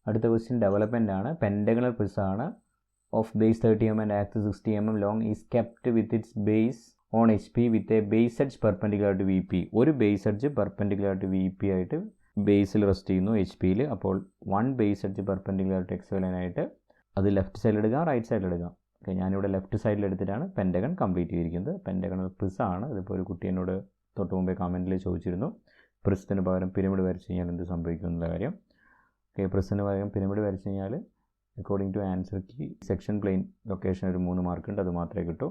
അടുത്ത question development ആണ്. Pentagonal പ്രിസമാണ് of base 30 mm and axis 60 mm long is kept with its base on HP with a base edge perpendicular to VP. ഒരു base edge perpendicular to VP ആയിട്ട് ബേസിൽ rest ചെയ്യുന്നു HP-യിൽ. അപ്പോൾ 1 base edge perpendicular to XY ലൈനായിട്ട് അത് left സൈഡിൽ എടുക്കാം, റൈറ്റ് സൈഡിൽ എടുക്കാം. ഓക്കെ, ഞാനിവിടെ ലെഫ്റ്റ് സൈഡിൽ എടുത്തിട്ടാണ് പെൻഡഗൺ കംപ്ലീറ്റ് ചെയ്തിരിക്കുന്നത്. പെൻഡഗണൽ പ്രിസമാണ്. ഇതിപ്പോൾ ഒരു കുട്ടി എന്നോട് തൊട്ട് മുമ്പേ കമൻറ്റിൽ ചോദിച്ചിരുന്നു പ്രിസത്തിന് പകരം പിരമിഡ് വരച്ച് കഴിഞ്ഞാൽ എന്ത് സംഭവിക്കും എന്നുള്ള കാര്യം. ഓക്കെ, പ്രിസത്തിന് പകരം പിരമിഡ് വരച്ച് കഴിഞ്ഞാൽ according to answer key section plane location ഒരു 3 മാർക്ക് ഉണ്ട്, അത് മാത്രമേ കിട്ടൂ,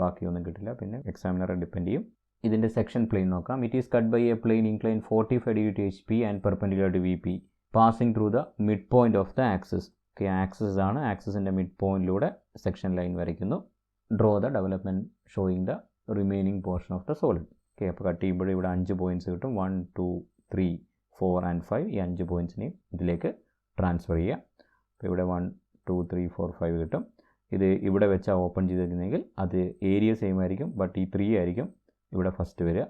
ബാക്കിയൊന്നും കിട്ടില്ല. പിന്നെ എക്സാമിനറെ ഡിപ്പെൻഡ് ചെയ്യും. ഇതിൻ്റെ സെക്ഷൻ പ്ലെയിൻ നോക്കാം. It is cut by a plane incline 45 degree to HP and perpendicular to VP passing through the mid point of the axis. Okay, axis ആണ്. ആക്സിസിൻ്റെ മിഡ് പോയിന്റിലൂടെ സെക്ഷൻ ലൈൻ വരയ്ക്കുന്നു. Draw the development showing the remaining portion of the solid. Okay, അപ്പോൾ cut ചെയ്യുമ്പോൾ ഇവിടെ 5 points കിട്ടും. 1, 2, 3, 4 and 5. ഈ 5 പോയിൻറ്റ്സിനെയും ഇതിലേക്ക് ട്രാൻസ്ഫർ ചെയ്യുക. അപ്പോൾ ഇവിടെ 1, 2, 3, 4, 5 കിട്ടും. ഇത് ഇവിടെ വെച്ചാൽ ഓപ്പൺ ചെയ്തിരുന്നെങ്കിൽ അത് ഏരിയ സെയിം ആയിരിക്കും, ബട്ട് ഈ 3 ആയിരിക്കും ഇവിടെ ഫസ്റ്റ് വരിക.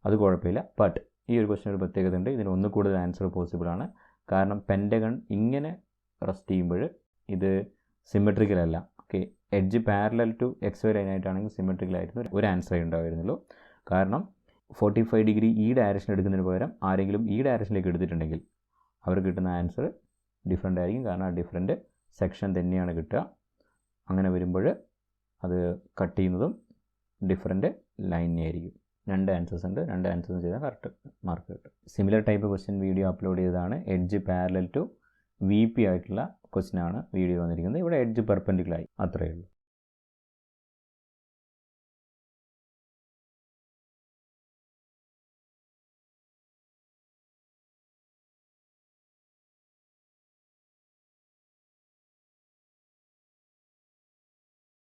അത് കുഴപ്പമില്ല. ബട്ട് ഈ ഒരു ക്വസ്റ്റ്യൻ ഒരു പ്രത്യേകത ഉണ്ട്. ഇതിന് ഒന്ന് കൂടുതൽ ആൻസർ പോസിബിൾ ആണ്. കാരണം പെൻഡഗൺ ഇങ്ങനെ റെസ്റ്റ് ചെയ്യുമ്പോൾ ഇത് സിമെട്രിക്കൽ അല്ല. Okay, edge parallel to XY ലൈനായിട്ടാണെങ്കിൽ സിമെട്രിക്കൽ ആയിരുന്നു, ഒരു ആൻസറേ ഉണ്ടായിരുന്നുള്ളൂ. കാരണം 45 ഡിഗ്രി ഈ ഡയറക്ഷൻ എടുക്കുന്നതിന് പകരം ആരെങ്കിലും ഈ ഡയറക്ഷനിലേക്ക് എടുത്തിട്ടുണ്ടെങ്കിൽ അവർ കിട്ടുന്ന ആൻസർ ഡിഫറെൻ്റ് ആയിരിക്കും. കാരണം ആ ഡിഫറെൻറ്റ് സെക്ഷൻ തന്നെയാണ് കിട്ടുക. അങ്ങനെ വരുമ്പോൾ അത് കട്ട് ചെയ്യുന്നതും ഡിഫറെൻറ്റ് ലൈനിനായിരിക്കും. 2 ആൻസേഴ്സ് ഉണ്ട്. 2 ആൻസേഴ്സ് ചെയ്താൽ കറക്റ്റ് മാർക്ക് കിട്ടും. Similar type question video upload ചെയ്തതാണ്. എഡ്ജ് പാരലൽ ടു VP ആയിട്ടുള്ള ക്വസ്റ്റ്യനാണ് വീഡിയോ വന്നിരിക്കുന്നത്. ഇവിടെ എഡ്ജ് പെർപെൻഡിക്കുലർ ആയി, അത്രയേ ഉള്ളൂ.